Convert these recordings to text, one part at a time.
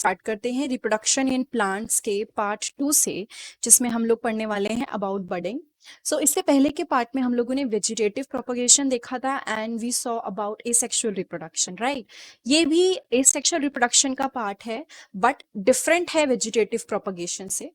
Start करते हैं reproduction in plants के पार्ट 2 से, जिसमें हम लोग पढ़ने वाले हैं अबाउट बडिंग। सो इससे पहले के पार्ट में हम लोगों ने वेजिटेटिव प्रोपगेशन देखा था and we saw about asexual reproduction, right. ये भी एसेक्सुअल रिप्रोडक्शन का पार्ट है बट डिफरेंट है वेजिटेटिव प्रोपगेशन से।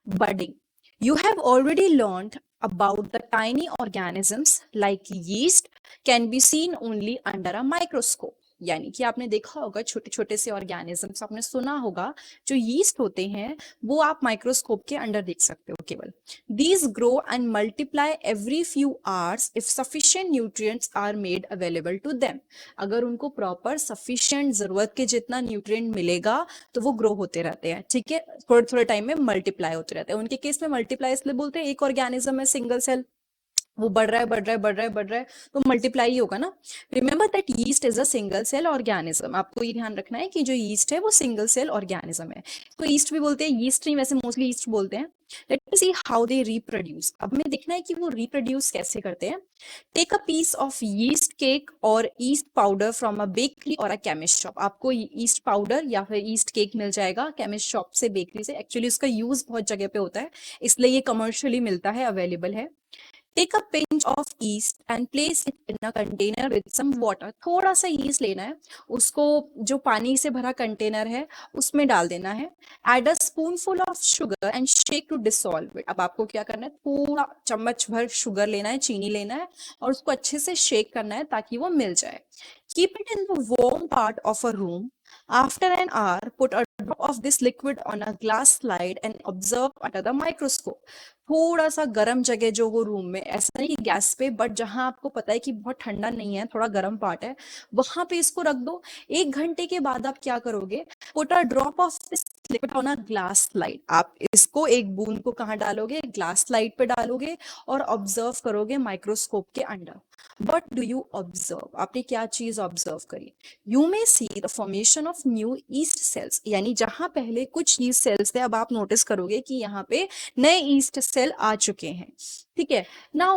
Budding, you have already learned about the tiny organisms like yeast can be seen only under a microscope। यानी कि आपने देखा होगा छोटे छोटे से ऑर्गेनिजम्स, आपने सुना होगा जो यीस्ट होते हैं वो आप माइक्रोस्कोप के अंडर देख सकते हो केवल। These grow and multiply every few hours if sufficient nutrients are made available to them। अगर उनको प्रॉपर सफिशिएंट जरूरत के जितना न्यूट्रिएंट मिलेगा तो वो ग्रो होते रहते हैं, ठीक है। थोड़े थोड़े टाइम में मल्टीप्लाई होते रहते हैं। उनके केस में मल्टीप्लाई इसलिए बोलते हैं, एक ऑर्गेनिज्म है सिंगल सेल, वो बढ़ रहा है बढ़ रहा है बढ़ रहा है बढ़ रहा है तो मल्टीप्लाई ही होगा ना। Remember that yeast is a single cell organism. आपको ये ध्यान रखना है कि जो यीस्ट है वो सिंगल सेल ऑर्गेनिज्म है। तो यीस्ट भी बोलते हैं, यीस्ट नहीं, वैसे मोस्टली यीस्ट बोलते हैं। Let me see how they reproduce. अब हमें देखना है कि वो रिप्रोड्यूस कैसे करते हैं। Take a piece of yeast cake और yeast powder from a bakery और अ केमिस्ट शॉप। आपको ईस्ट पाउडर या फिर ईस्ट केक मिल जाएगा केमिस्ट शॉप से, बेकरी से। एक्चुअली उसका यूज बहुत जगह पे होता है, इसलिए ये कमर्शियली मिलता है, अवेलेबल है। Take a pinch of yeast and place it in a container with some water. थोड़ा सा ईस्ट लेना है, उसको जो पानी से भरा कंटेनर है उसमें डाल देना है। Add a spoonful of sugar and shake to dissolve it. अब आपको क्या करना है, थोड़ा चम्मच भर शुगर लेना है, चीनी लेना है और उसको अच्छे से शेक करना है ताकि वो मिल जाए। Keep it in the warm part of a room. After an hour, put a drop of this liquid on a glass slide and observe under the microscope। थोड़ा सा गर्म जगह जो हो रूम में, ऐसा नहीं कि गैस पे, बट जहां आपको पता है कि बहुत ठंडा नहीं है, थोड़ा गर्म पार्ट है, वहां पे इसको रख दो। 1 घंटे के बाद आप क्या करोगे, put a drop of this liquid on a glass slide. आप इसको एक बूंद को कहाँ डालोगे, ग्लास स्लाइड पे डालोगे और ऑब्जर्व करोगे माइक्रोस्कोप के under. What do you observe? आपने क्या चीज ऑब्जर्व करी? You may see the formation of new yeast cells। यानी जहां पहले कुछ yeast cells थे, अब आप नोटिस करोगे कि यहाँ पे नए yeast cell आ चुके हैं, ठीक है। Now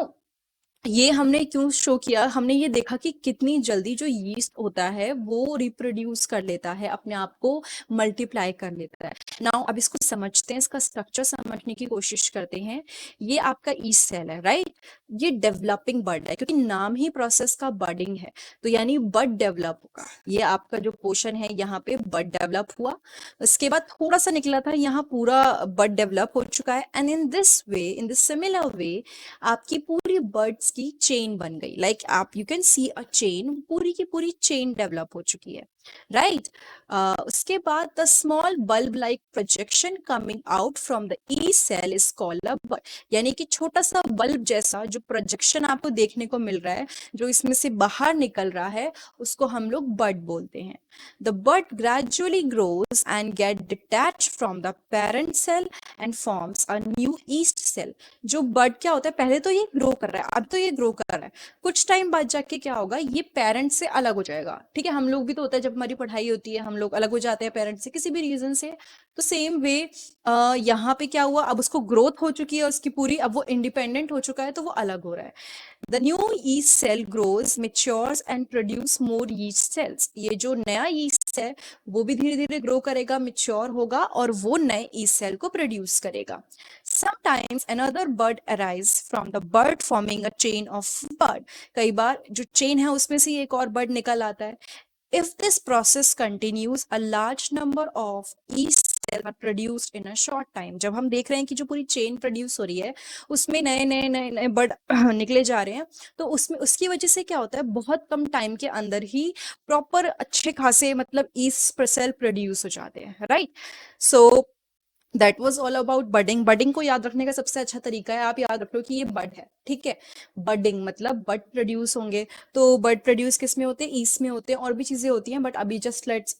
ये हमने क्यों शो किया, हमने ये देखा कि कितनी जल्दी जो यीस्ट होता है वो रिप्रोड्यूस कर लेता है, अपने आप को मल्टीप्लाई कर लेता है। नाउ अब इसको समझते हैं, इसका स्ट्रक्चर समझने की कोशिश करते हैं। ये आपका यीस्ट सेल है, राइट। ये डेवलपिंग बड है क्योंकि नाम ही प्रोसेस का बडिंग है, तो यानी बड डेवलप होगा। ये आपका जो पोर्शन है यहाँ पे बड डेवलप हुआ, उसके बाद थोड़ा सा निकला था, यहाँ पूरा बड डेवलप हो चुका है। And in this way, in this similar way, आपकी पूरी बर्ड्स की चेन बन गई। लाइक आप you can see a chain, पूरी की पूरी चेन डेवलप हो चुकी है, राइट। उसके बाद the small bulb like projection coming out from the E cell is called a bud. यानी कि छोटा सा बल्ब जैसा जो प्रोजेक्शन आपको देखने को मिल रहा है, जो इसमें से बाहर निकल रहा है, उसको हम लोग बड बोलते हैं। The bud gradually grows and get detached from the parent cell and forms a new yeast cell. जो बड क्या होता है, पहले तो ये ग्रो कर रहा है, अब तो ये ग्रो कर रहा है, कुछ टाइम बाद जाके क्या होगा, ये पेरेंट से अलग हो जाएगा, ठीक है। हम लोग भी तो होता है, जब हमारी पढ़ाई होती है हम लोग अलग हो जाते हैं पेरेंट से किसी भी रीजन से। तो सेम वे यहाँ पे क्या हुआ, अब उसको ग्रोथ हो चुकी है उसकी पूरी, अब वो इंडिपेंडेंट हो चुका है तो वो अलग हो रहा है। The new yeast cell grows, matures and produce more yeast cells। ये जो नया yeast है वो भी धीरे धीरे ग्रो करेगा, मेच्योर होगा और वो नए yeast cell को प्रोड्यूस करेगा। Sometimes another bud arise from the bud forming a chain of bud। कई बार जो चेन है उसमें से एक और बर्ड निकल आता है। If this process continues, a large number of yeast cells are produced in a short time। जब हम देख रहे हैं कि जो पूरी चेन प्रोड्यूस हो रही है उसमें नए नए नए नए बर्ड निकले जा रहे हैं, तो उसमें उसकी वजह से क्या होता है, बहुत कम टाइम के अंदर ही प्रॉपर अच्छे खासे मतलब ईस्ट सेल प्रोड्यूस हो जाते हैं, right. So that was all about budding. Budding को याद रखने का सबसे अच्छा तरीका है, आप याद रख लो कि ये बड है, ठीक है। बडिंग मतलब बड प्रोड्यूस होंगे, तो बड प्रोड्यूस किस में होते हैं, ईस्ट में होते हैं, और भी चीजें होती हैं, बट अभी just let's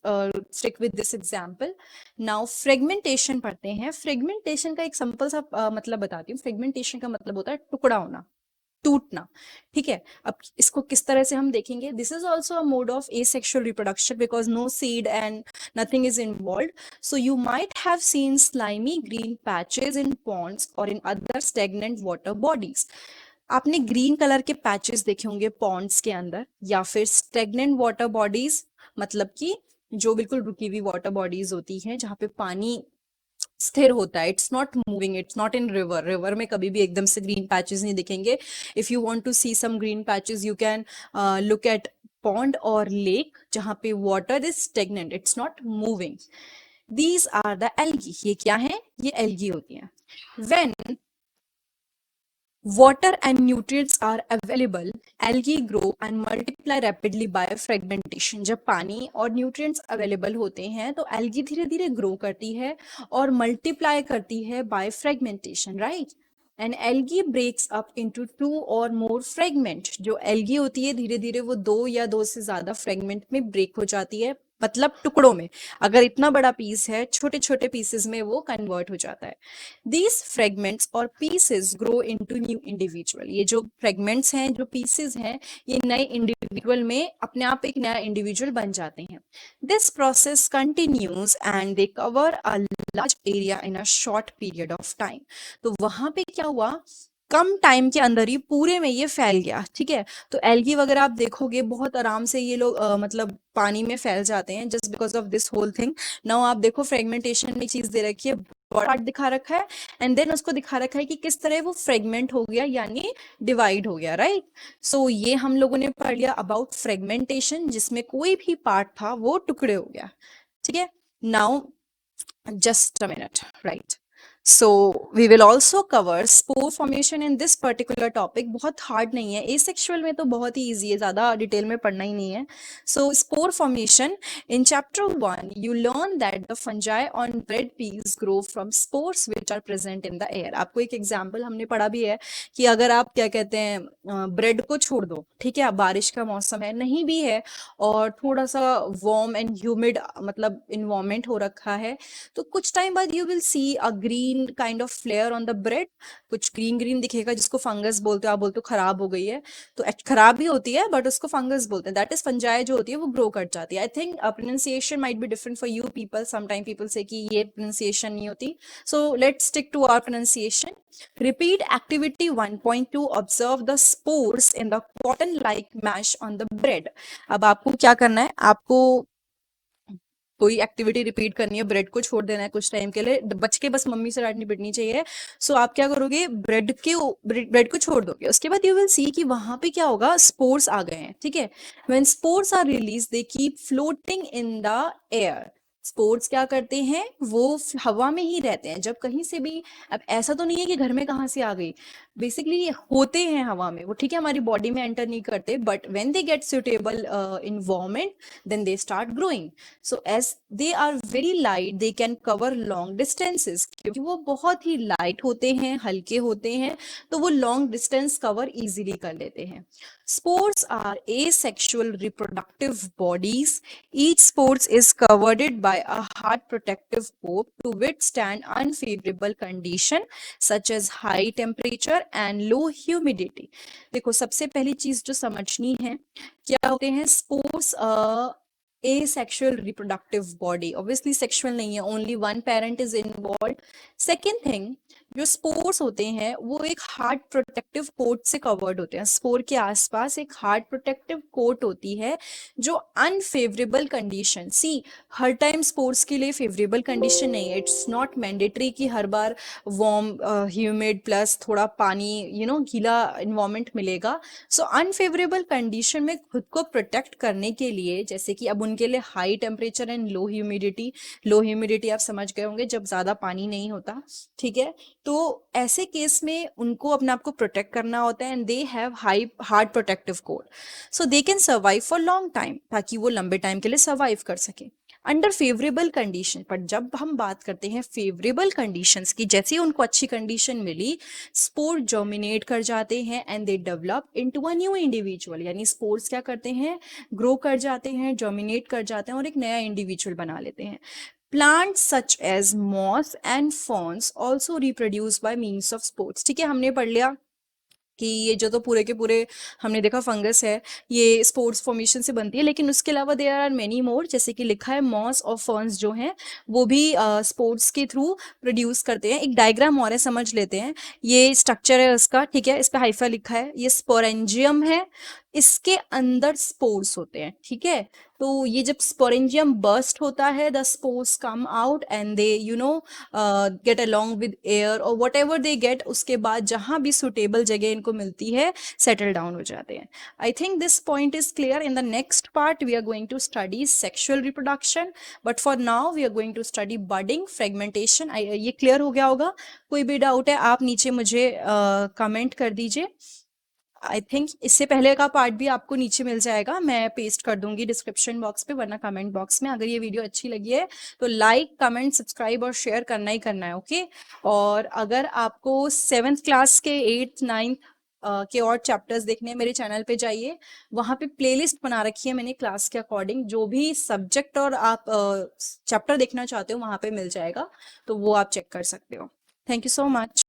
stick with this example. Now fragmentation पढ़ते हैं। फ्रेगमेंटेशन का एक सिंपल सा मतलब बताती हूँ। फ्रेगमेंटेशन का मतलब होता है टुकड़ा होना, टूटना, ठीक है। अब इसको किस तरह से हम देखेंगे, this is also a mode of asexual reproduction because no seed and nothing is involve. So you might have seen slimy green patches in ponds or in other stagnant water bodies। आपने green colour के patches देखे होंगे Pond's के अंदर या फिर stagnant water bodies, मतलब कि जो बिल्कुल रुकी हुई वाटर बॉडीज होती हैं जहाँ पे पानी स्थिर होता है, it's not moving, it's not in river. River में कभी भी एकदम से ग्रीन पैचेस नहीं दिखेंगे। If you want to see some green patches you can look at pond और लेक जहाँ पे water is stagnant, it's not moving. These are the algae. ये क्या है? ये एल्गी होती हैं। When water and nutrients are available, algae grow and multiply rapidly by fragmentation। जब पानी और nutrients available होते हैं तो algae धीरे धीरे grow करती है और multiply करती है by fragmentation, right? And algae breaks up into two or more fragment। जो algae होती है धीरे धीरे वो दो या दो से ज्यादा fragment में break हो जाती है, मतलब टुकड़ों में। अगर इतना बड़ा पीस है, छोटे छोटे पीसेस में वो कन्वर्ट हो जाता है। These fragments और pieces grow into new individual। ये जो fragments हैं, जो pieces हैं, ये नए individual में अपने आप एक नया individual बन जाते हैं। This process continues and they cover a large area in a short period of time। तो वहां पे क्या हुआ, कम टाइम के अंदर ही पूरे में ये फैल गया, ठीक है। तो एल्गी वगैरह आप देखोगे बहुत आराम से ये लोग मतलब पानी में फैल जाते हैं just because of this whole thing. Now आप देखो फ्रेगमेंटेशन में चीज दे रखी है, पार्ट दिखा रखा है एंड देन उसको दिखा रखा है कि किस तरह वो फ्रेगमेंट हो गया यानी डिवाइड हो गया, राइट। सो ये हम लोगों ने पढ़ लिया अबाउट फ्रेगमेंटेशन, जिसमें कोई भी पार्ट था वो टुकड़े हो गया, ठीक है। Now just a minute, right? So we will also cover spore formation in this particular topic। बहुत hard नहीं है, asexual में तो बहुत ही easy है, ज़्यादा डिटेल में पढ़ना ही नहीं है। So spore formation in chapter 1 you learn that the fungi on bread peas grow from spores which are present in the air। आपको एक एग्जाम्पल हमने पढ़ा भी है कि अगर आप क्या कहते हैं ब्रेड को छोड़ दो, ठीक है, बारिश का मौसम है नहीं भी है और थोड़ा सा वार्म एंड ह्यूमिड मतलब इन्वायरमेंट हो रखा है, तो कुछ टाइम बाद you will see a green kind of flare on the bread. कुछ ग्रीन ग्रीन दिखेगा जिसको फंगस बोलते हो, आप बोलते हो खराब हो गई है, तो खराब भी होती है बट उसको फंगस बोलते हैं। दैट इज फंजाई जो होती है वो ग्रो कर जाती है। I think pronunciation might be different for you people, sometime people say कि ये प्रोनाउंसिएशन नहीं होती। So let's stick to our pronunciation. Repeat activity 1.2 observe the spores in the cotton like mesh on the bread। अब आपको क्या करना है, आपको कोई एक्टिविटी रिपीट करनी है, ब्रेड को छोड़ देना है कुछ टाइम के लिए, बच के बस मम्मी से डांटनी पिटनी चाहिए। सो आप क्या करोगे, ब्रेड को छोड़ दोगे, उसके बाद यू विल सी कि वहां पे क्या होगा, स्पोर्स आ गए हैं, ठीक है। When spores are release they keep floating in the air. Spores क्या करते हैं, वो हवा में ही रहते हैं जब कहीं से भी। अब ऐसा तो नहीं है कि घर में कहाँ से आ गई, बेसिकली होते हैं हवा में वो, ठीक है, हमारी बॉडी में एंटर नहीं करते, but when they get suitable environment then they start growing. So as they are very light they can cover long distances. क्योंकि वो बहुत ही लाइट होते हैं, हल्के होते हैं, तो वो लॉन्ग डिस्टेंस कवर इजीली कर लेते हैं। Spores are asexual reproductive bodies। Each spores is covered by a hard protective coat to withstand unfavorable condition such as high temperature and low humidity। देखो सबसे पहली चीज जो समझनी है, क्या होते हैं spores, asexual reproductive body, obviously sexual नहीं है, only one parent is involved। second thing, जो स्पोर्स होते हैं वो एक हार्ड प्रोटेक्टिव कोट से कवर्ड होते हैं। स्पोर के आसपास एक हार्ड प्रोटेक्टिव कोट होती है जो अनफेवरेबल कंडीशन, सी हर टाइम स्पोर्ट्स के लिए फेवरेबल कंडीशन नहीं है, इट्स नॉट मैंडेटरी कि हर बार वार्म ह्यूमिड प्लस थोड़ा पानी गीला इन्वायरमेंट मिलेगा। सो अनफेवरेबल कंडीशन में खुद को प्रोटेक्ट करने के लिए, जैसे कि अब उनके लिए high temperature and low humidity. Low humidity आप समझ गए होंगे, जब ज्यादा पानी नहीं होता, ठीक है। तो ऐसे केस में उनको अपने आप को प्रोटेक्ट करना होता है and they have high hard protective coat, so they can survive for long time, ताकि वो लंबे टाइम के लिए सर्वाइव कर सके अंडर फेवरेबल कंडीशन। पर जब हम बात करते हैं फेवरेबल कंडीशंस की, जैसे ही उनको अच्छी कंडीशन मिली, स्पोर जर्मिनेट कर जाते हैं and they develop into a new individual. यानी स्पोर्स क्या करते हैं, ग्रो कर जाते हैं, जर्मिनेट कर जाते हैं और एक नया इंडिविजुअल बना लेते हैं। Plants such as moss and ferns also reproduce by means of spores। ठीक है, हमने पढ़ लिया कि ये जो तो पूरे के पूरे हमने देखा फंगस है, ये स्पोर्स फॉर्मेशन से बनती है, लेकिन उसके अलावा देयर आर मेनी मोर, जैसे कि लिखा है मॉस और फर्न्स जो हैं वो भी स्पोर्ट्स के थ्रू प्रोड्यूस करते हैं। एक डायग्राम और है, समझ लेते हैं। ये स्ट्रक्चर है उसका, ठीक है, इस पे हाइफा लिखा है, ये स्पोरेंजियम है, इसके अंदर स्पोर्स होते हैं, ठीक है। तो ये जब स्पोरेंजियम बर्स्ट होता है, the spores come out and they get along with air और वट एवर दे गेट, उसके बाद जहां भी सुटेबल जगह इनको मिलती है सेटल डाउन हो जाते हैं। I think this point is clear. In the next part we are going to study sexual reproduction, but for now we are going to study budding, fragmentation. ये क्लियर हो गया होगा? कोई भी डाउट है आप नीचे मुझे कमेंट कर दीजिए। आई थिंक इससे पहले का पार्ट भी आपको नीचे मिल जाएगा, मैं पेस्ट कर दूंगी डिस्क्रिप्शन बॉक्स पे वरना कमेंट बॉक्स में। अगर ये वीडियो अच्छी लगी है तो लाइक, कमेंट, सब्सक्राइब और शेयर करना ही करना है, ओके। और अगर आपको 7th क्लास के 8th 9th के और चैप्टर्स देखने हैं, मेरे चैनल पे जाइए, वहां पे प्लेलिस्ट बना रखी है मैंने क्लास के अकॉर्डिंग, जो भी सब्जेक्ट और आप चैप्टर देखना चाहते हो वहां पे मिल जाएगा, तो वो आप चेक कर सकते हो। Thank you so much.